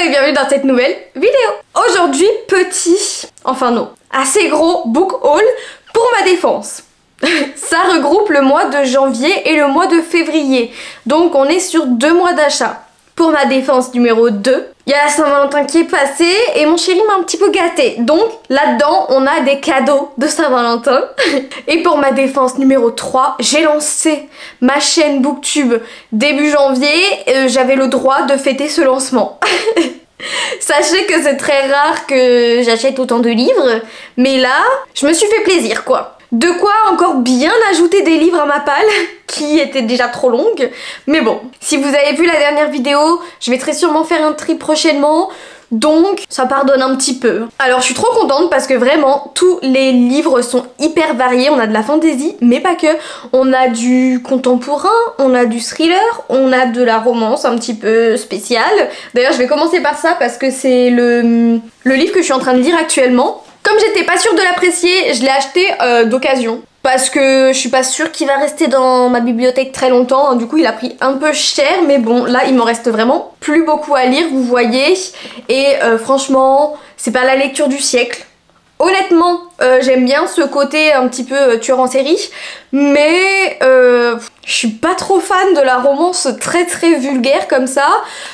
et bienvenue dans cette nouvelle vidéo. Aujourd'hui, enfin non, assez gros book haul pour ma défense. Ça regroupe le mois de janvier et le mois de février. Donc on est sur 2 mois d'achat. Pour ma défense numéro 2, il y a la Saint-Valentin qui est passée et mon chéri m'a un petit peu gâtée. Donc là-dedans, on a des cadeaux de Saint-Valentin. Et pour ma défense numéro 3, j'ai lancé ma chaîne Booktube début janvier. J'avais le droit de fêter ce lancement. Sachez que c'est très rare que j'achète autant de livres. Mais là, je me suis fait plaisir quoi. De quoi encore bien ajouter des livres à ma palle qui était déjà trop longue. Mais bon, si vous avez vu la dernière vidéo, je vais très sûrement faire un tri prochainement. Donc ça pardonne un petit peu. Alors je suis trop contente parce que vraiment tous les livres sont hyper variés. On a de la fantasy mais pas que. On a du contemporain, on a du thriller, on a de la romance un petit peu spéciale. D'ailleurs je vais commencer par ça parce que c'est le livre que je suis en train de lire actuellement. Comme j'étais pas sûre de l'apprécier, je l'ai acheté d'occasion. Parce que je suis pas sûre qu'il va rester dans ma bibliothèque très longtemps. Du coup il a pris un peu cher. Mais bon là il m'en reste vraiment plus beaucoup à lire, vous voyez. Et franchement c'est pas la lecture du siècle. Honnêtement j'aime bien ce côté un petit peu tueur en série. Mais je suis pas trop fan de la romance très vulgaire comme ça.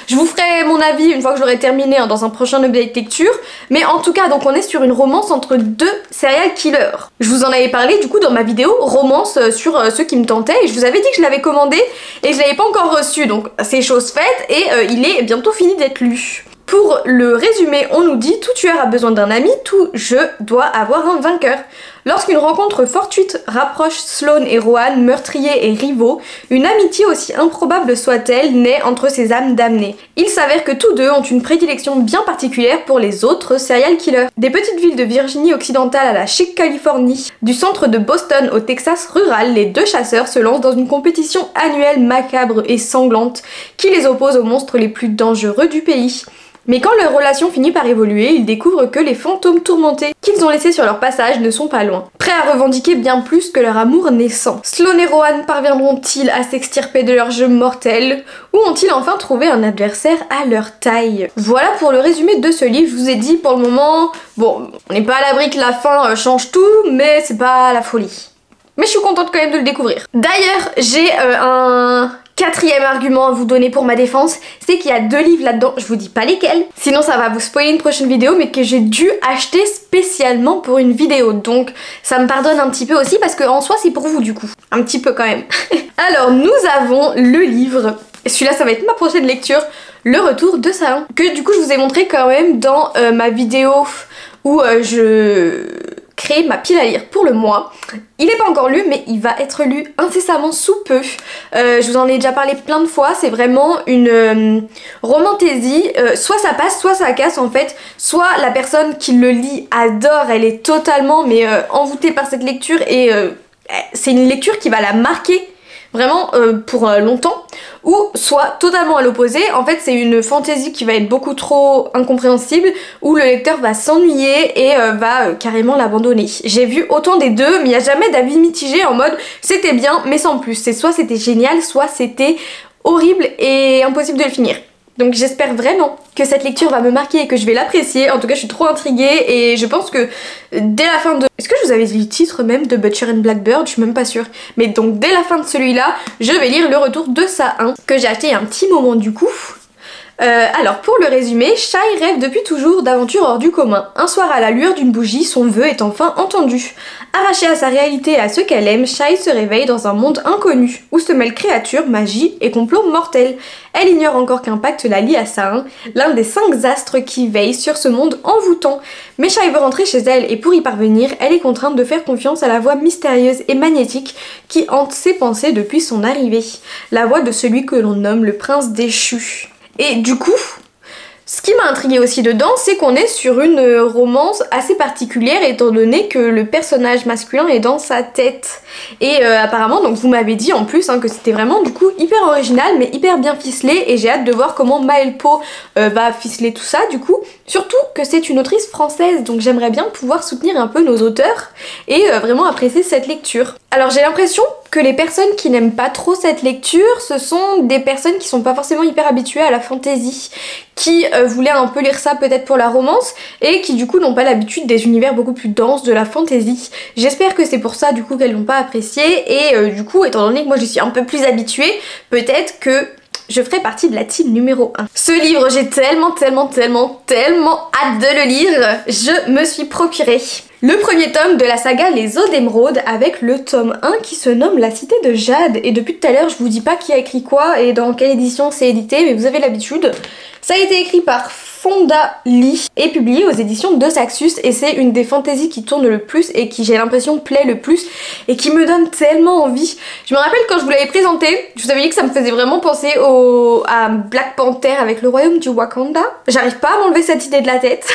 Je vous ferai mon avis une fois que je l'aurai terminé dans un prochain update lecture. Mais en tout cas donc on est sur une romance entre 2 serial killers. Je vous en avais parlé du coup dans ma vidéo romance sur ceux qui me tentaient. Et je vous avais dit que je l'avais commandé et je l'avais pas encore reçu. Donc c'est chose faite et il est bientôt fini d'être lu. Pour le résumé, on nous dit « Tout tueur a besoin d'un ami, tout jeu doit avoir un vainqueur ». Lorsqu'une rencontre fortuite rapproche Sloane et Rohan, meurtriers et rivaux, une amitié aussi improbable soit-elle naît entre ces âmes damnées. Il s'avère que tous deux ont une prédilection bien particulière pour les autres serial killers. Des petites villes de Virginie occidentale à la chic Californie, du centre de Boston au Texas rural, les 2 chasseurs se lancent dans une compétition annuelle macabre et sanglante qui les oppose aux monstres les plus dangereux du pays. Mais quand leur relation finit par évoluer, ils découvrent que les fantômes tourmentés qu'ils ont laissés sur leur passage ne sont pas loin, prêts à revendiquer bien plus que leur amour naissant. Sloane et Rohan parviendront-ils à s'extirper de leur jeu mortel, ou ont-ils enfin trouvé un adversaire à leur taille? Voilà pour le résumé de ce livre. Je vous ai dit pour le moment, bon, on n'est pas à l'abri que la fin change tout, mais c'est pas la folie. Mais je suis contente quand même de le découvrir. D'ailleurs, j'ai un 4e argument à vous donner pour ma défense, c'est qu'il y a 2 livres là-dedans, je vous dis pas lesquels, sinon ça va vous spoiler une prochaine vidéo, mais que j'ai dû acheter spécialement pour une vidéo, donc ça me pardonne un petit peu aussi parce que en soi c'est pour vous du coup, un petit peu quand même. Alors nous avons le livre, celui-là ça va être ma prochaine lecture, Le Retour de Saint, que du coup je vous ai montré quand même dans ma vidéo où je créer ma pile à lire pour le mois. Il n'est pas encore lu mais il va être lu incessamment sous peu. Je vous en ai déjà parlé plein de fois, c'est vraiment une romantaisie, soit ça passe soit ça casse en fait, soit la personne qui le lit adore, elle est totalement mais envoûtée par cette lecture et c'est une lecture qui va la marquer vraiment pour longtemps, ou soit totalement à l'opposé, en fait c'est une fantaisie qui va être beaucoup trop incompréhensible, où le lecteur va s'ennuyer et va carrément l'abandonner. J'ai vu autant des deux, mais il n'y a jamais d'avis mitigé en mode c'était bien mais sans plus, c'est soit c'était génial, soit c'était horrible et impossible de le finir. Donc j'espère vraiment que cette lecture va me marquer et que je vais l'apprécier. En tout cas je suis trop intriguée et je pense que dès la fin de... Est-ce que je vous avais dit le titre même de Butcher and Blackbird? Je suis même pas sûre. Mais donc dès la fin de celui-là, je vais lire Le Retour de Saint, que j'ai acheté il y a un petit moment du coup. Alors pour le résumé, Shai rêve depuis toujours d'aventures hors du commun. Un soir à la lueur d'une bougie, son vœu est enfin entendu. Arrachée à sa réalité et à ce qu'elle aime, Shai se réveille dans un monde inconnu, où se mêlent créatures, magie et complots mortels. Elle ignore encore qu'un pacte la lie à Saint, l'un des 5 astres qui veillent sur ce monde envoûtant. Mais Shai veut rentrer chez elle et pour y parvenir, elle est contrainte de faire confiance à la voix mystérieuse et magnétique qui hante ses pensées depuis son arrivée. La voix de celui que l'on nomme le prince déchu. Et du coup, ce qui m'a intriguée aussi dedans, c'est qu'on est sur une romance assez particulière étant donné que le personnage masculin est dans sa tête. Et apparemment, donc vous m'avez dit en plus que c'était vraiment du coup hyper original mais hyper bien ficelé et j'ai hâte de voir comment Maëlle Pau va ficeler tout ça du coup. Surtout que c'est une autrice française donc j'aimerais bien pouvoir soutenir un peu nos auteurs et vraiment apprécier cette lecture. Alors j'ai l'impression que les personnes qui n'aiment pas trop cette lecture, ce sont des personnes qui sont pas forcément hyper habituées à la fantasy, qui voulaient un peu lire ça peut-être pour la romance et qui du coup n'ont pas l'habitude des univers beaucoup plus denses de la fantasy. J'espère que c'est pour ça du coup qu'elles l'ont pas apprécié et du coup étant donné que moi je suis un peu plus habituée, peut-être que je ferai partie de la team numéro 1. Ce livre, j'ai tellement hâte de le lire, je me suis procuré le premier tome de la saga Les Eaux d'Émeraude avec le tome 1 qui se nomme La Cité de Jade. Et depuis tout à l'heure, je vous dis pas qui a écrit quoi et dans quelle édition c'est édité, mais vous avez l'habitude. Ça a été écrit par Fonda Lee et publié aux éditions de Saxus et c'est une des fantaisies qui tourne le plus et qui j'ai l'impression plaît le plus et qui me donne tellement envie. Je me rappelle quand je vous l'avais présenté, je vous avais dit que ça me faisait vraiment penser à Black Panther avec le royaume du Wakanda. J'arrive pas à m'enlever cette idée de la tête.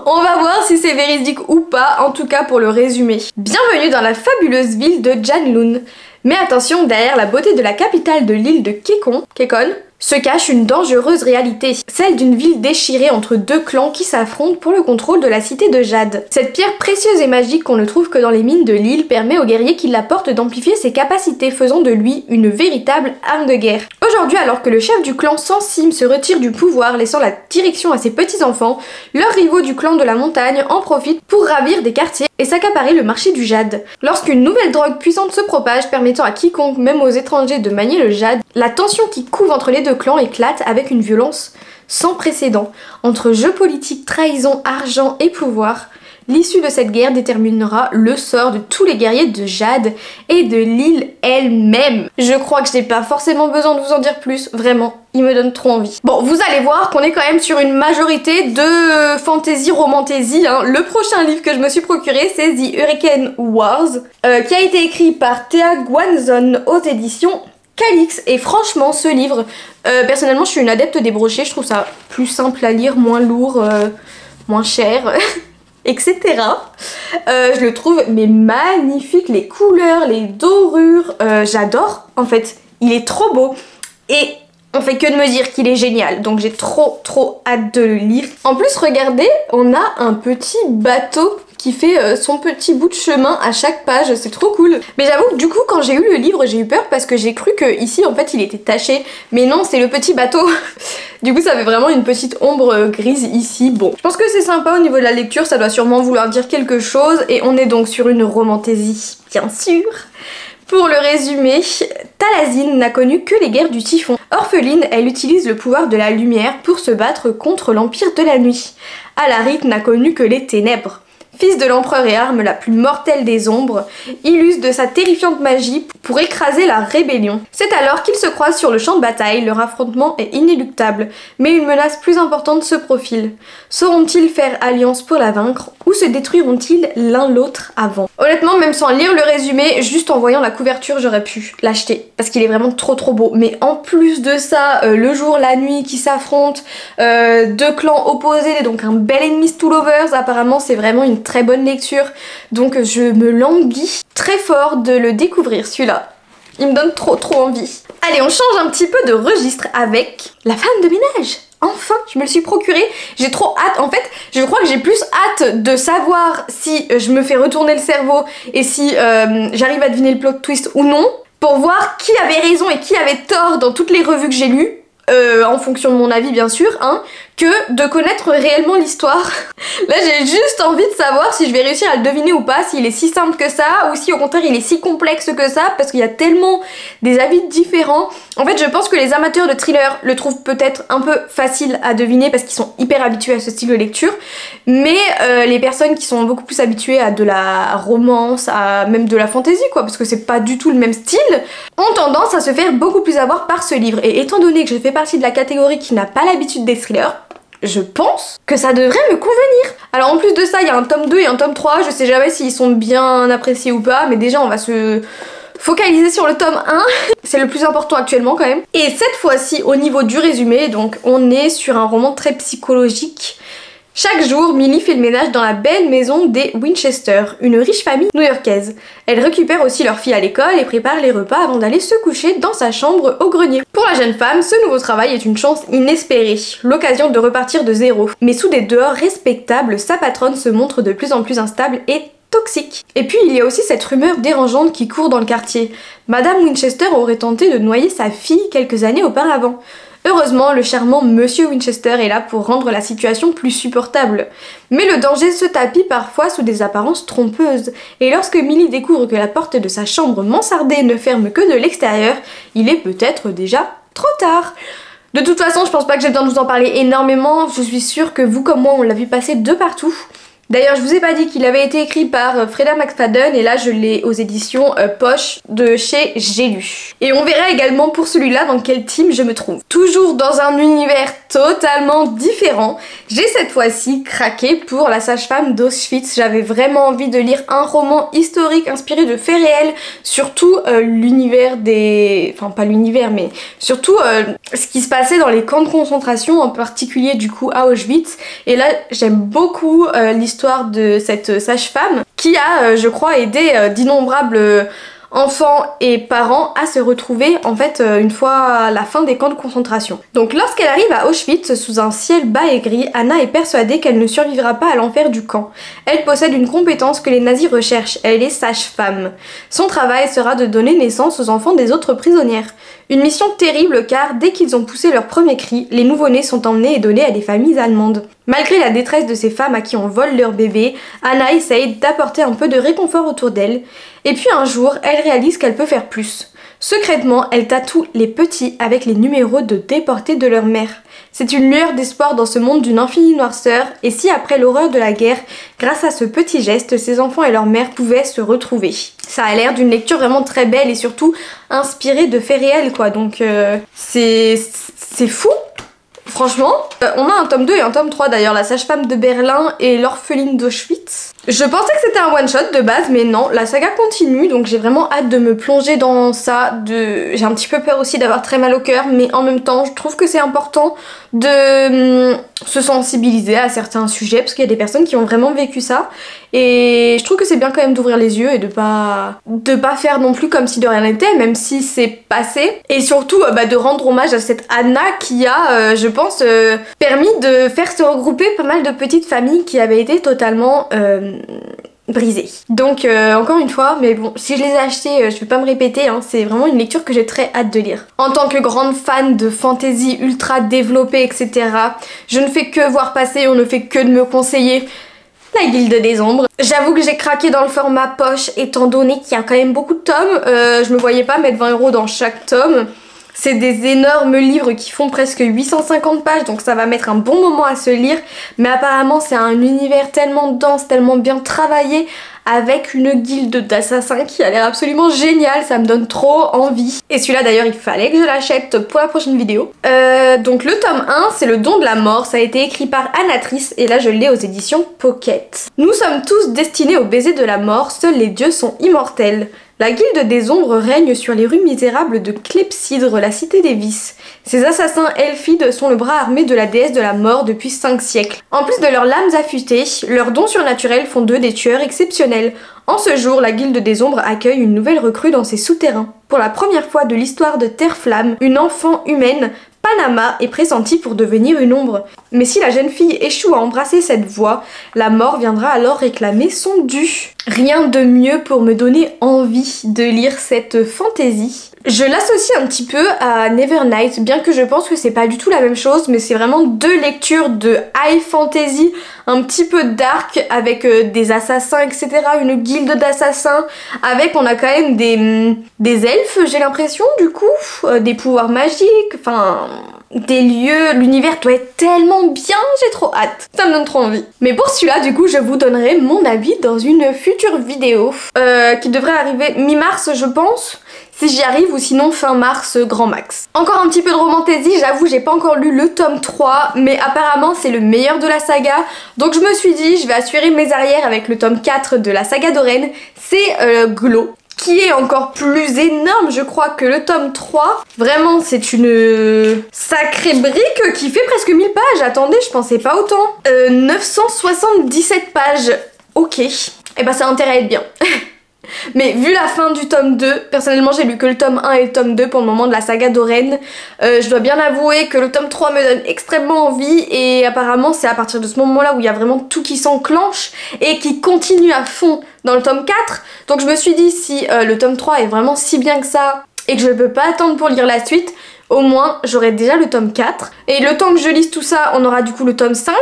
On va voir si c'est véridique ou pas, en tout cas pour le résumé. Bienvenue dans la fabuleuse ville de Janloon. Mais attention, derrière la beauté de la capitale de l'île de Kekon, se cache une dangereuse réalité, celle d'une ville déchirée entre deux clans qui s'affrontent pour le contrôle de la cité de Jade. Cette pierre précieuse et magique qu'on ne trouve que dans les mines de l'île permet au guerrier qui la porte d'amplifier ses capacités, faisant de lui une véritable arme de guerre. Aujourd'hui, alors que le chef du clan Sansim se retire du pouvoir, laissant la direction à ses petits-enfants, leurs rivaux du clan de la montagne en profitent pour ravir des quartiers et s'accaparer le marché du jade. Lorsqu'une nouvelle drogue puissante se propage, permettant à quiconque, même aux étrangers, de manier le jade, la tension qui couve entre les deux clans éclate avec une violence sans précédent. Entre jeux politiques, trahison, argent et pouvoir, l'issue de cette guerre déterminera le sort de tous les guerriers de Jade et de l'île elle-même. Je crois que je n'ai pas forcément besoin de vous en dire plus, vraiment, il me donne trop envie. Bon, vous allez voir qu'on est quand même sur une majorité de fantasy romantasy, hein. Le prochain livre que je me suis procuré, c'est The Hurricane Wars, qui a été écrit par Thea Guanzon aux éditions Calix. Et franchement, ce livre, personnellement, je suis une adepte des brochets, je trouve ça plus simple à lire, moins lourd, moins cher... etc. Je le trouve mais magnifique, les couleurs, les dorures, j'adore en fait, il est trop beau et on fait que de me dire qu'il est génial, donc j'ai trop hâte de le lire. En plus regardez, on a un petit bateau qui fait son petit bout de chemin à chaque page, c'est trop cool. Mais j'avoue que du coup quand j'ai eu le livre j'ai eu peur parce que j'ai cru que ici en fait il était taché, mais non c'est le petit bateau. Du coup ça fait vraiment une petite ombre grise ici. Bon, je pense que c'est sympa au niveau de la lecture, ça doit sûrement vouloir dire quelque chose et on est donc sur une romantaisie, bien sûr. Pour le résumer, Talazine n'a connu que les guerres du typhon. Orpheline, elle utilise le pouvoir de la lumière pour se battre contre l'empire de la nuit. Alaric n'a connu que les ténèbres. Fils de l'empereur et arme la plus mortelle des ombres, il use de sa terrifiante magie pour écraser la rébellion. C'est alors qu'ils se croisent sur le champ de bataille, leur affrontement est inéluctable, mais une menace plus importante se profile. Sauront-ils faire alliance pour la vaincre ou se détruiront-ils l'un l'autre avant? Honnêtement, même sans lire le résumé, juste en voyant la couverture, j'aurais pu l'acheter parce qu'il est vraiment trop beau. Mais en plus de ça, le jour, la nuit qui s'affrontent, deux clans opposés, donc un bel Enemies to Lovers, apparemment c'est vraiment une très bonne lecture, donc je me languis très fort de le découvrir celui-là. Il me donne trop envie. Allez, on change un petit peu de registre avec La femme de ménage. Enfin, je me le suis procuré, j'ai trop hâte. En fait, je crois que j'ai plus hâte de savoir si je me fais retourner le cerveau et si j'arrive à deviner le plot twist ou non, pour voir qui avait raison et qui avait tort dans toutes les revues que j'ai lues. En fonction de mon avis bien sûr, hein, que de connaître réellement l'histoire. Là j'ai juste envie de savoir si je vais réussir à le deviner ou pas, s'il est si simple que ça, ou si au contraire il est si complexe que ça, parce qu'il y a tellement des avis différents. En fait je pense que les amateurs de thriller le trouvent peut-être un peu facile à deviner parce qu'ils sont hyper habitués à ce style de lecture, mais les personnes qui sont beaucoup plus habituées à de la romance, à même de la fantasy quoi, parce que c'est pas du tout le même style, ont tendance à se faire beaucoup plus avoir par ce livre. Et étant donné que je fais partie de la catégorie qui n'a pas l'habitude des thrillers, je pense que ça devrait me convenir. Alors en plus de ça, il y a un tome 2 et un tome 3, je sais jamais s'ils sont bien appréciés ou pas, mais déjà on va se focaliser sur le tome 1, c'est le plus important actuellement quand même. Et cette fois-ci, au niveau du résumé, donc on est sur un roman très psychologique. Chaque jour, Millie fait le ménage dans la belle maison des Winchester, une riche famille new-yorkaise. Elle récupère aussi leur fille à l'école et prépare les repas avant d'aller se coucher dans sa chambre au grenier. Pour la jeune femme, ce nouveau travail est une chance inespérée, l'occasion de repartir de zéro. Mais sous des dehors respectables, sa patronne se montre de plus en plus instable et toxique. Et puis il y a aussi cette rumeur dérangeante qui court dans le quartier. Madame Winchester aurait tenté de noyer sa fille quelques années auparavant. Heureusement, le charmant Monsieur Winchester est là pour rendre la situation plus supportable. Mais le danger se tapit parfois sous des apparences trompeuses, et lorsque Millie découvre que la porte de sa chambre mansardée ne ferme que de l'extérieur, il est peut-être déjà trop tard. De toute façon, je pense pas que j'ai besoin de vous en parler énormément, je suis sûre que vous comme moi on l'a vu passer de partout. D'ailleurs, je vous ai pas dit qu'il avait été écrit par Freda McFadden et là je l'ai aux éditions Poche de chez J'ai lu. Et on verra également pour celui-là dans quel team je me trouve. Toujours dans un univers totalement différent, j'ai cette fois-ci craqué pour La sage-femme d'Auschwitz. J'avais vraiment envie de lire un roman historique inspiré de faits réels, surtout l'univers des... Enfin pas l'univers mais surtout ce qui se passait dans les camps de concentration, en particulier du coup à Auschwitz. Et là j'aime beaucoup l'histoire de cette sage-femme qui a, je crois, aidé d'innombrables enfants et parents à se retrouver en fait une fois à la fin des camps de concentration. Donc lorsqu'elle arrive à Auschwitz sous un ciel bas et gris, Anna est persuadée qu'elle ne survivra pas à l'enfer du camp. Elle possède une compétence que les nazis recherchent, elle est sage-femme. Son travail sera de donner naissance aux enfants des autres prisonnières. Une mission terrible car dès qu'ils ont poussé leur premier cri, les nouveau-nés sont emmenés et donnés à des familles allemandes. Malgré la détresse de ces femmes à qui on vole leur bébé, Anna essaye d'apporter un peu de réconfort autour d'elle. Et puis un jour, elle réalise qu'elle peut faire plus. Secrètement, elle tatoue les petits avec les numéros de déportés de leur mère. C'est une lueur d'espoir dans ce monde d'une infinie noirceur, et si après l'horreur de la guerre, grâce à ce petit geste, ces enfants et leur mère pouvaient se retrouver. Ça a l'air d'une lecture vraiment très belle et surtout inspirée de faits réels quoi, donc c'est fou. Franchement, on a un tome 2 et un tome 3 d'ailleurs, La sage-femme de Berlin et L'orpheline d'Auschwitz. Je pensais que c'était un one-shot de base, mais non, la saga continue, donc j'ai vraiment hâte de me plonger dans ça. J'ai un petit peu peur aussi d'avoir très mal au cœur, mais en même temps, je trouve que c'est important de se sensibiliser à certains sujets, parce qu'il y a des personnes qui ont vraiment vécu ça, et je trouve que c'est bien quand même d'ouvrir les yeux et de pas faire non plus comme si de rien n'était, même si c'est passé, et surtout de rendre hommage à cette Anna qui a, je pense, permis de faire se regrouper pas mal de petites familles qui avaient été totalement brisées. Donc encore une fois, mais bon, si je les ai achetés, je vais pas me répéter, hein, c'est vraiment une lecture que j'ai très hâte de lire. En tant que grande fan de fantasy ultra développée, etc., je ne fais que voir passer, on ne fait que de me conseiller La Guilde des Ombres. J'avoue que j'ai craqué dans le format poche étant donné qu'il y a quand même beaucoup de tomes, je me voyais pas mettre 20 € dans chaque tome. C'est des énormes livres qui font presque 850 pages, donc ça va mettre un bon moment à se lire. Mais apparemment c'est un univers tellement dense, tellement bien travaillé, avec une guilde d'assassins qui a l'air absolument géniale, ça me donne trop envie. Et celui-là d'ailleurs il fallait que je l'achète pour la prochaine vidéo. Donc le tome 1 c'est Le Don de la Mort, ça a été écrit par Anatrice et là je l'ai aux éditions Pocket. Nous sommes tous destinés au baiser de la mort, seuls les dieux sont immortels. La Guilde des Ombres règne sur les rues misérables de Clepsydre, la cité des vices. Ces assassins elfides sont le bras armé de la déesse de la mort depuis 5 siècles. En plus de leurs lames affûtées, leurs dons surnaturels font d'eux des tueurs exceptionnels. En ce jour, la Guilde des Ombres accueille une nouvelle recrue dans ses souterrains. Pour la première fois de l'histoire de Terre-Flamme, une enfant humaine, Panama, est pressentie pour devenir une ombre. Mais si la jeune fille échoue à embrasser cette voie, la mort viendra alors réclamer son dû. Rien de mieux pour me donner envie de lire cette fantaisie. Je l'associe un petit peu à Nevernight, bien que je pense que c'est pas du tout la même chose, mais c'est vraiment deux lectures de high fantasy, un petit peu dark, avec des assassins, etc., une guilde d'assassins, avec, on a quand même des elfes, j'ai l'impression, du coup, des pouvoirs magiques, enfin... des lieux, l'univers doit être tellement bien, j'ai trop hâte, ça me donne trop envie. Mais pour celui-là, du coup, je vous donnerai mon avis dans une future vidéo qui devrait arriver mi-mars, je pense, si j'y arrive, ou sinon fin mars grand max. Encore un petit peu de romantaisie, j'avoue j'ai pas encore lu le tome 3, mais apparemment c'est le meilleur de la saga, donc je me suis dit je vais assurer mes arrières avec le tome 4 de la saga d'Oren, c'est Glow, qui est encore plus énorme je crois que le tome 3. Vraiment c'est une sacrée brique qui fait presque 1000 pages, attendez je pensais pas autant. 977 pages, ok, et bah ça a intérêt à être bien. Mais vu la fin du tome 2, personnellement j'ai lu que le tome 1 et le tome 2 pour le moment de la saga d'Oren. Je dois bien avouer que le tome 3 me donne extrêmement envie et apparemment c'est à partir de ce moment là où il y a vraiment tout qui s'enclenche et qui continue à fond dans le tome 4. Donc je me suis dit si le tome 3 est vraiment si bien que ça et que je ne peux pas attendre pour lire la suite, au moins j'aurai déjà le tome 4. Et le temps que je lise tout ça, on aura du coup le tome 5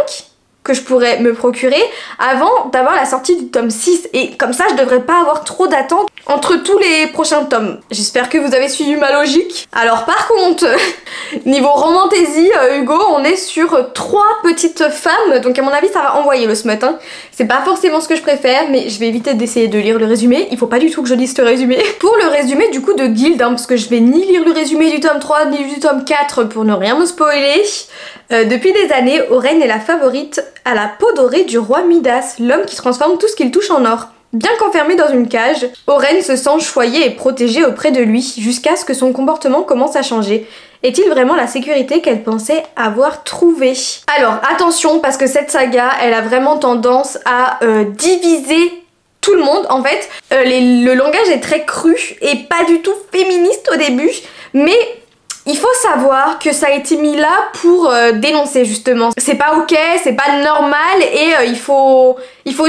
que je pourrais me procurer avant d'avoir la sortie du tome 6 et comme ça je devrais pas avoir trop d'attente entre tous les prochains tomes. J'espère que vous avez suivi ma logique. Alors par contre, niveau romantaisie, Hugo, on est sur 3 petites femmes, donc à mon avis ça va envoyer le smut, hein. C'est pas forcément ce que je préfère, mais je vais éviter d'essayer de lire le résumé, il faut pas du tout que je lise ce résumé. Pour le résumé du coup de Guild, hein, parce que je vais ni lire le résumé du tome 3 ni du tome 4 pour ne rien me spoiler. Depuis des années, Oren est la favorite à la peau dorée du roi Midas, l'homme qui transforme tout ce qu'il touche en or. Bien qu'enfermé dans une cage, Oren se sent choyé et protégé auprès de lui jusqu'à ce que son comportement commence à changer. Est-il vraiment la sécurité qu'elle pensait avoir trouvée? Alors attention, parce que cette saga, elle a vraiment tendance à diviser tout le monde. En fait, le langage est très cru et pas du tout féministe au début, mais il faut savoir que ça a été mis là pour dénoncer justement. C'est pas ok, c'est pas normal et il faut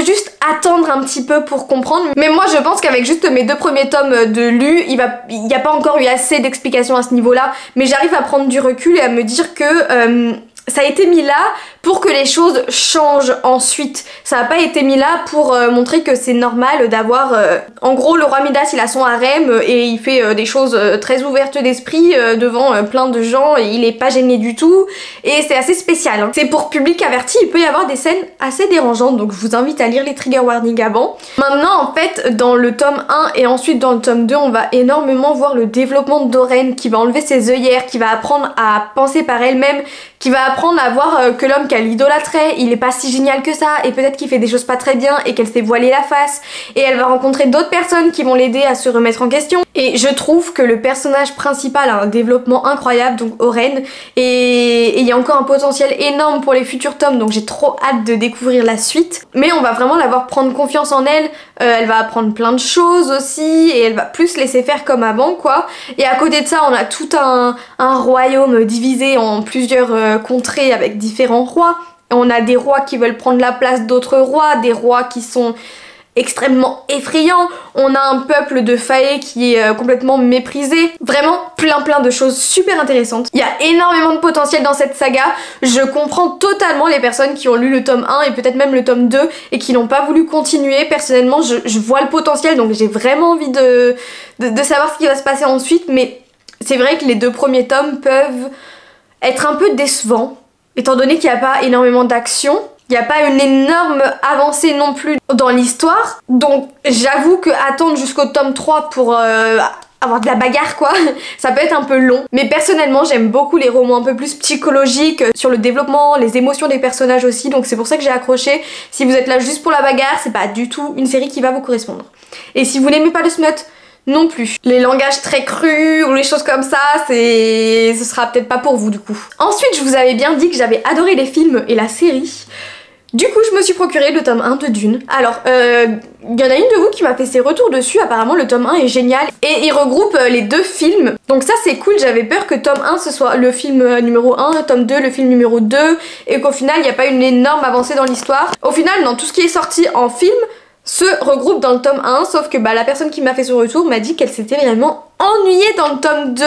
juste attendre un petit peu pour comprendre. Mais moi je pense qu'avec juste mes 2 premiers tomes de lus, il n'y a pas encore eu assez d'explications à ce niveau-là. Mais j'arrive à prendre du recul et à me dire que ça a été mis là pour que les choses changent ensuite. Ça n'a pas été mis là pour montrer que c'est normal d'avoir... En gros, le roi Midas, il a son harem et il fait des choses très ouvertes d'esprit devant plein de gens et il est pas gêné du tout. Et c'est assez spécial, hein. C'est pour public averti, il peut y avoir des scènes assez dérangeantes, donc je vous invite à lire les trigger warnings avant. Maintenant, en fait, dans le tome 1 et ensuite dans le tome 2, on va énormément voir le développement d'Oren qui va enlever ses œillères, qui va apprendre à penser par elle-même, qui va apprendre à voir que l'homme qu'elle idolâtrait, il est pas si génial que ça et peut-être qu'il fait des choses pas très bien et qu'elle s'est voilée la face et elle va rencontrer d'autres personnes qui vont l'aider à se remettre en question. Et je trouve que le personnage principal a un développement incroyable, donc Oren, et il y a encore un potentiel énorme pour les futurs tomes, donc j'ai trop hâte de découvrir la suite. Mais on va vraiment la voir prendre confiance en elle, elle va apprendre plein de choses aussi et elle va plus laisser faire comme avant quoi. Et à côté de ça, on a tout un royaume divisé en plusieurs contrées avec différents rois. On a des rois qui veulent prendre la place d'autres rois, des rois qui sont extrêmement effrayants. On a un peuple de fae qui est complètement méprisé. Vraiment plein de choses super intéressantes. Il y a énormément de potentiel dans cette saga. Je comprends totalement les personnes qui ont lu le tome 1 et peut-être même le tome 2 et qui n'ont pas voulu continuer. Personnellement, je vois le potentiel, donc j'ai vraiment envie de savoir ce qui va se passer ensuite, mais c'est vrai que les 2 premiers tomes peuvent être un peu décevants, étant donné qu'il n'y a pas énormément d'action. Il n'y a pas une énorme avancée non plus dans l'histoire, donc j'avoue que attendre jusqu'au tome 3 pour avoir de la bagarre quoi, ça peut être un peu long. Mais personnellement j'aime beaucoup les romans un peu plus psychologiques, sur le développement, les émotions des personnages aussi, donc c'est pour ça que j'ai accroché. Si vous êtes là juste pour la bagarre, c'est pas du tout une série qui va vous correspondre. Et si vous n'aimez pas le smut, non plus. Les langages très crus ou les choses comme ça, ce sera peut-être pas pour vous du coup. Ensuite, je vous avais bien dit que j'avais adoré les films et la série. Du coup, je me suis procuré le tome 1 de Dune. Alors, il y en a une de vous qui m'a fait ses retours dessus, apparemment le tome 1 est génial. Et il regroupe les 2 films. Donc ça c'est cool, j'avais peur que tome 1 ce soit le film numéro 1, tome 2 le film numéro 2, et qu'au final il n'y a pas une énorme avancée dans l'histoire. Au final, non, tout ce qui est sorti en film se regroupe dans le tome 1, sauf que la personne qui m'a fait son retour m'a dit qu'elle s'était vraiment ennuyée dans le tome 2,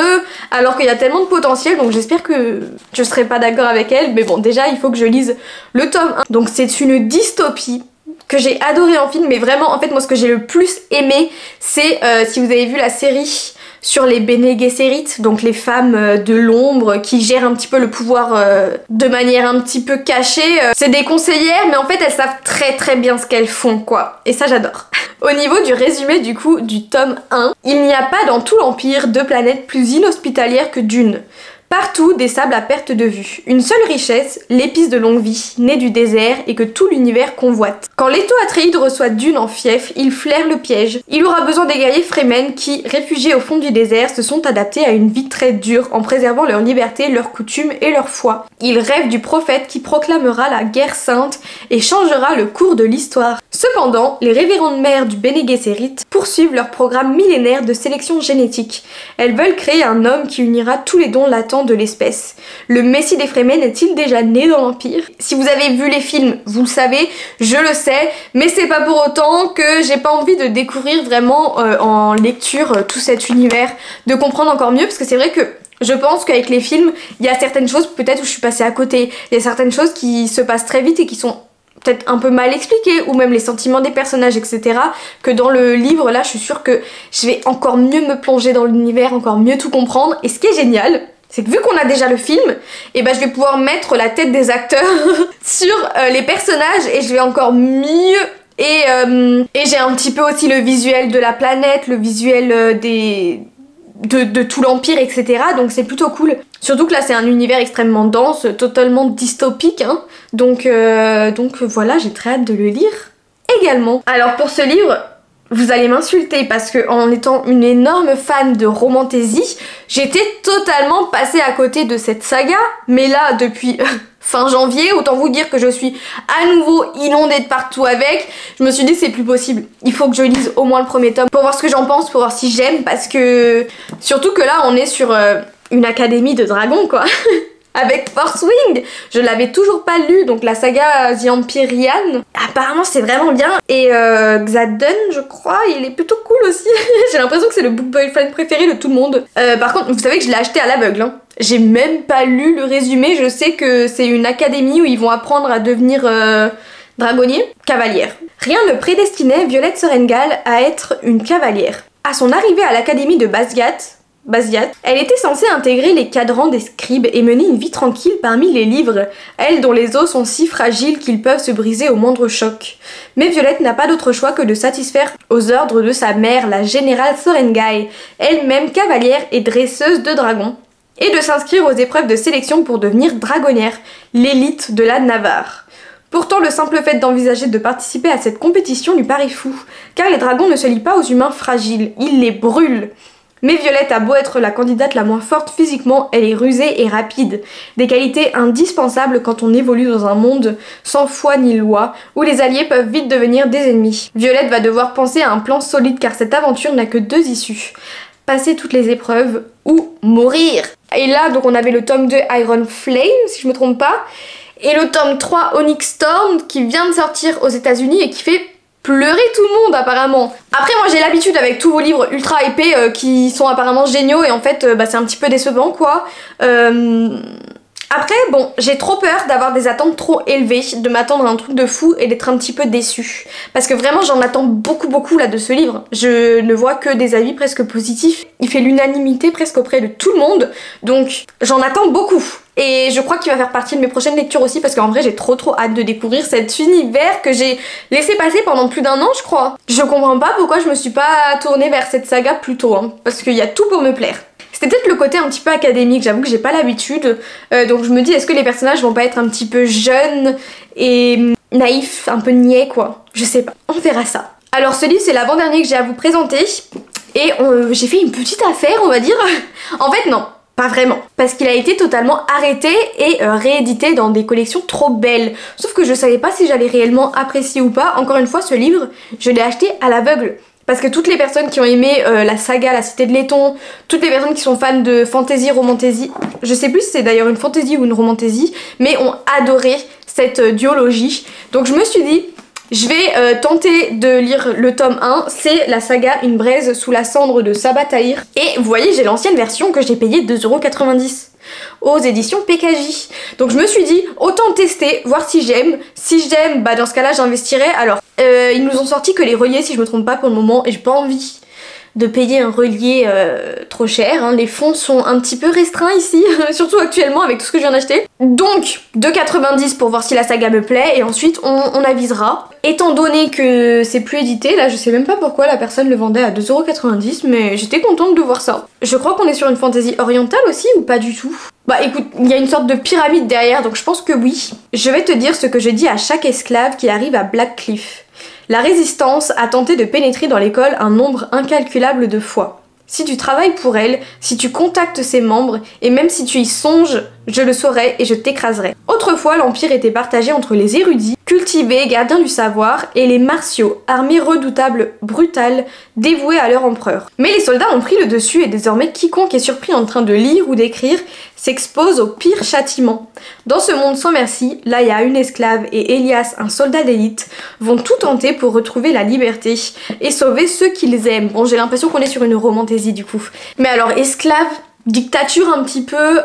alors qu'il y a tellement de potentiel, donc j'espère que je serai pas d'accord avec elle, mais bon, déjà il faut que je lise le tome 1. Donc c'est une dystopie que j'ai adoré en film, mais vraiment, en fait, moi ce que j'ai le plus aimé, c'est, si vous avez vu la série sur les Bene Gesserit, donc les femmes de l'ombre qui gèrent un petit peu le pouvoir de manière un petit peu cachée. C'est des conseillères, mais en fait elles savent très bien ce qu'elles font quoi, et ça j'adore. Au niveau du résumé du coup du tome 1, il n'y a pas dans tout l'Empire de planète plus inhospitalière que Dune. Partout, des sables à perte de vue. Une seule richesse, l'épice de longue vie, née du désert et que tout l'univers convoite. Quand Leto Atreides reçoit Dune en fief, il flaire le piège. Il aura besoin des guerriers Fremen qui, réfugiés au fond du désert, se sont adaptés à une vie très dure en préservant leur liberté, leurs coutumes et leur foi. Il rêve du prophète qui proclamera la guerre sainte et changera le cours de l'histoire. Cependant, les révérendes mères du Bene Gesserit poursuivent leur programme millénaire de sélection génétique. Elles veulent créer un homme qui unira tous les dons latents de l'espèce. Le Messie des Fremen est-il déjà né dans l'Empire? Si vous avez vu les films, vous le savez, je le sais, mais c'est pas pour autant que j'ai pas envie de découvrir vraiment en lecture tout cet univers, de comprendre encore mieux, parce que c'est vrai que je pense qu'avec les films, il y a certaines choses peut-être où je suis passée à côté, il y a certaines choses qui se passent très vite et qui sont peut-être un peu mal expliquées, ou même les sentiments des personnages, etc. Que dans le livre, là, je suis sûre que je vais encore mieux me plonger dans l'univers, encore mieux tout comprendre. Et ce qui est génial, c'est que vu qu'on a déjà le film, et ben je vais pouvoir mettre la tête des acteurs sur les personnages et je vais encore mieux. Et j'ai un petit peu aussi le visuel de la planète, le visuel de tout l'Empire, etc. Donc c'est plutôt cool. Surtout que là c'est un univers extrêmement dense, totalement dystopique, hein. Donc voilà, j'ai très hâte de le lire également. Alors pour ce livre, vous allez m'insulter parce que en étant une énorme fan de romantasy, j'étais totalement passée à côté de cette saga, mais là depuis fin janvier, autant vous dire que je suis à nouveau inondée de partout avec. Je me suis dit c'est plus possible, il faut que je lise au moins le premier tome pour voir ce que j'en pense, pour voir si j'aime, parce que surtout que là on est sur une académie de dragons quoi. Avec Force Wing, je l'avais toujours pas lu, donc la saga The Empyrean, apparemment c'est vraiment bien. Et Xaden, je crois, il est plutôt cool aussi. J'ai l'impression que c'est le book boyfriend préféré de tout le monde. Par contre, vous savez que je l'ai acheté à l'aveugle, hein. J'ai même pas lu le résumé, je sais que c'est une académie où ils vont apprendre à devenir dragonnier, cavalière. Rien ne prédestinait Violette Sorrengal à être une cavalière. À son arrivée à l'académie de Basgiath, elle était censée intégrer les cadrans des scribes et mener une vie tranquille parmi les livres, elle dont les os sont si fragiles qu'ils peuvent se briser au moindre choc. Mais Violette n'a pas d'autre choix que de satisfaire aux ordres de sa mère, la générale Sorrengai, elle-même cavalière et dresseuse de dragons, et de s'inscrire aux épreuves de sélection pour devenir dragonnière, l'élite de la Navarre. Pourtant, le simple fait d'envisager de participer à cette compétition lui paraît fou, car les dragons ne se lient pas aux humains fragiles, ils les brûlent. Mais Violette a beau être la candidate la moins forte physiquement, elle est rusée et rapide. Des qualités indispensables quand on évolue dans un monde sans foi ni loi, où les alliés peuvent vite devenir des ennemis. Violette va devoir penser à un plan solide car cette aventure n'a que deux issues. Passer toutes les épreuves ou mourir. Et là, donc on avait le tome 2 Iron Flame, si je me trompe pas, et le tome 3 Onyx Storm qui vient de sortir aux États-Unis et qui fait pleurer tout le monde apparemment. Après moi j'ai l'habitude avec tous vos livres ultra épais qui sont apparemment géniaux et en fait c'est un petit peu décevant quoi. Après bon, j'ai trop peur d'avoir des attentes trop élevées, de m'attendre à un truc de fou et d'être un petit peu déçue. Parce que vraiment j'en attends beaucoup là de ce livre. Je ne vois que des avis presque positifs. Il fait l'unanimité presque auprès de tout le monde. Donc j'en attends beaucoup. Et je crois qu'il va faire partie de mes prochaines lectures aussi parce qu'en vrai j'ai trop hâte de découvrir cet univers que j'ai laissé passer pendant plus d'1 an je crois. Je comprends pas pourquoi je me suis pas tournée vers cette saga plus tôt hein, parce qu'il y a tout pour me plaire. C'était peut-être le côté un petit peu académique, j'avoue que j'ai pas l'habitude, donc je me dis est-ce que les personnages vont pas être un petit peu jeunes et naïfs, un peu niais quoi, je sais pas, on verra ça. Alors ce livre c'est l'avant-dernier que j'ai à vous présenter et j'ai fait une petite affaire on va dire, en fait non. Pas vraiment, parce qu'il a été totalement arrêté et réédité dans des collections trop belles. Sauf que je savais pas si j'allais réellement apprécier ou pas. Encore une fois, ce livre, je l'ai acheté à l'aveugle. Parce que toutes les personnes qui ont aimé la saga La Cité de Laiton, toutes les personnes qui sont fans de fantasy, romantasy, je sais plus si c'est d'ailleurs une fantasy ou une romantasy, mais ont adoré cette duologie. Donc je me suis dit, je vais tenter de lire le tome 1, c'est la saga Une braise sous la cendre de Sabataïr. Et vous voyez, j'ai l'ancienne version que j'ai payée 2,90 € aux éditions PKJ. Donc je me suis dit, autant tester, voir si j'aime. Si j'aime, bah dans ce cas-là j'investirai. Alors, ils nous ont sorti que les reliés si je me trompe pas pour le moment et j'ai pas envie de payer un relié trop cher, hein. Les fonds sont un petit peu restreints ici, surtout actuellement avec tout ce que je viens d'acheter. Donc 2,90 € pour voir si la saga me plaît et ensuite on avisera. Étant donné que c'est plus édité, là je sais même pas pourquoi la personne le vendait à 2,90 € mais j'étais contente de voir ça. Je crois qu'on est sur une fantaisie orientale aussi ou pas du tout? Bah écoute, il y a une sorte de pyramide derrière donc je pense que oui. Je vais te dire ce que je dis à chaque esclave qui arrive à Blackcliff. La résistance a tenté de pénétrer dans l'école un nombre incalculable de fois. Si tu travailles pour elle, si tu contactes ses membres, et même si tu y songes, je le saurai et je t'écraserai. Autrefois, l'Empire était partagé entre les érudits cultivés, gardiens du savoir, et les martiaux, armée redoutable, brutale, dévouée à leur empereur. Mais les soldats ont pris le dessus et désormais quiconque est surpris en train de lire ou d'écrire s'expose au pire châtiment. Dans ce monde sans merci, Laïa, une esclave, et Elias, un soldat d'élite, vont tout tenter pour retrouver la liberté et sauver ceux qu'ils aiment. Bon, j'ai l'impression qu'on est sur une romantaisie du coup. Mais alors, esclave, dictature un petit peu,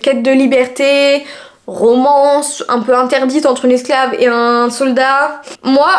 quête de liberté, romance un peu interdite entre une esclave et un soldat. Moi,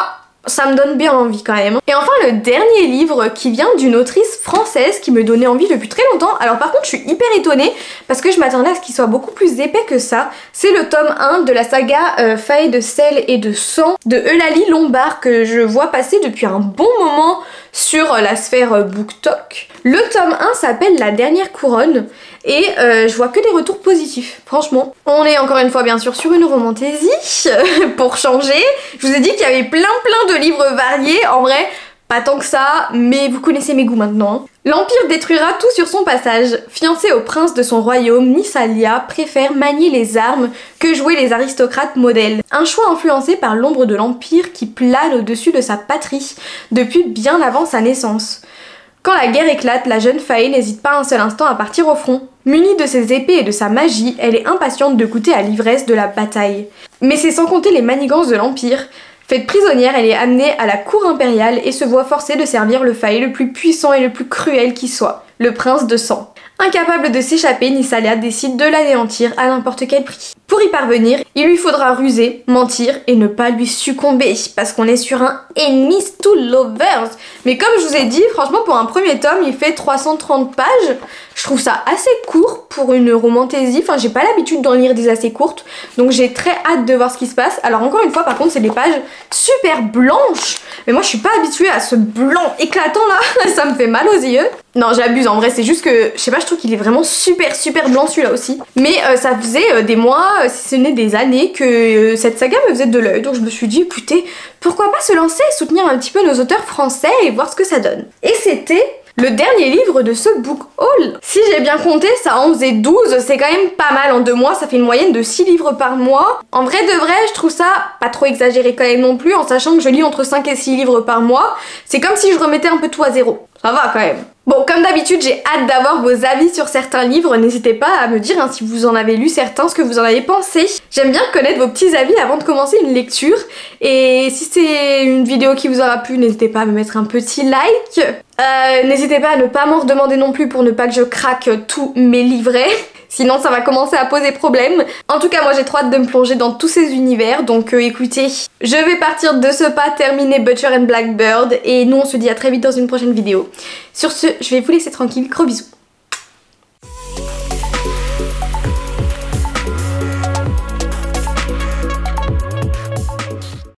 ça me donne bien envie quand même. Et enfin le dernier livre qui vient d'une autrice française qui me donnait envie depuis très longtemps. Alors par contre je suis hyper étonnée parce que je m'attendais à ce qu'il soit beaucoup plus épais que ça. C'est le tome 1 de la saga Faille de sel et de sang de Eulalie Lombard que je vois passer depuis un bon moment sur la sphère BookTok. Le tome 1 s'appelle La Dernière Couronne et je vois que des retours positifs, franchement. On est encore une fois bien sûr sur une romantaisie, pour changer. Je vous ai dit qu'il y avait plein de livres variés, en vrai, pas tant que ça, mais vous connaissez mes goûts maintenant. Hein. L'Empire détruira tout sur son passage. Fiancée au prince de son royaume, Nisalia préfère manier les armes que jouer les aristocrates modèles. Un choix influencé par l'ombre de l'Empire qui plane au-dessus de sa patrie depuis bien avant sa naissance. Quand la guerre éclate, la jeune Faye n'hésite pas un seul instant à partir au front. Munie de ses épées et de sa magie, elle est impatiente de goûter à l'ivresse de la bataille. Mais c'est sans compter les manigances de l'Empire. Faite prisonnière, elle est amenée à la cour impériale et se voit forcée de servir le Faye le plus puissant et le plus cruel qui soit, le prince de sang. Incapable de s'échapper, Nisalia décide de l'anéantir à n'importe quel prix. Pour y parvenir, il lui faudra ruser, mentir et ne pas lui succomber, parce qu'on est sur un enemies to lovers. Mais comme je vous ai dit, franchement pour un premier tome, il fait 330 pages. Je trouve ça assez court pour une romantaisie, enfin j'ai pas l'habitude d'en lire des assez courtes, donc j'ai très hâte de voir ce qui se passe. Alors encore une fois par contre c'est des pages super blanches, mais moi je suis pas habituée à ce blanc éclatant là, ça me fait mal aux yeux. Non j'abuse en vrai, c'est juste que, je sais pas, je trouve qu'il est vraiment super blanc celui-là aussi. Mais ça faisait des mois, si ce n'est des années, que cette saga me faisait de l'œil, donc je me suis dit écoutez, pourquoi pas se lancer et soutenir un petit peu nos auteurs français et voir ce que ça donne. Et c'était le dernier livre de ce book haul. Si j'ai bien compté, ça en faisait 12, c'est quand même pas mal en 2 mois, ça fait une moyenne de 6 livres par mois. En vrai de vrai, je trouve ça pas trop exagéré quand même non plus, en sachant que je lis entre 5 et 6 livres par mois. C'est comme si je remettais un peu tout à zéro. Ça va quand même. Bon, comme d'habitude, j'ai hâte d'avoir vos avis sur certains livres. N'hésitez pas à me dire hein, si vous en avez lu certains, ce que vous en avez pensé. J'aime bien connaître vos petits avis avant de commencer une lecture. Et si c'est une vidéo qui vous aura plu, n'hésitez pas à me mettre un petit like. N'hésitez pas à ne pas m'en redemander non plus pour ne pas que je craque tous mes livrets. Sinon ça va commencer à poser problème. En tout cas moi j'ai trop hâte de me plonger dans tous ces univers. Donc écoutez, je vais partir de ce pas terminer Butcher and Blackbird. Et nous on se dit à très vite dans une prochaine vidéo. Sur ce, je vais vous laisser tranquille. Gros bisous.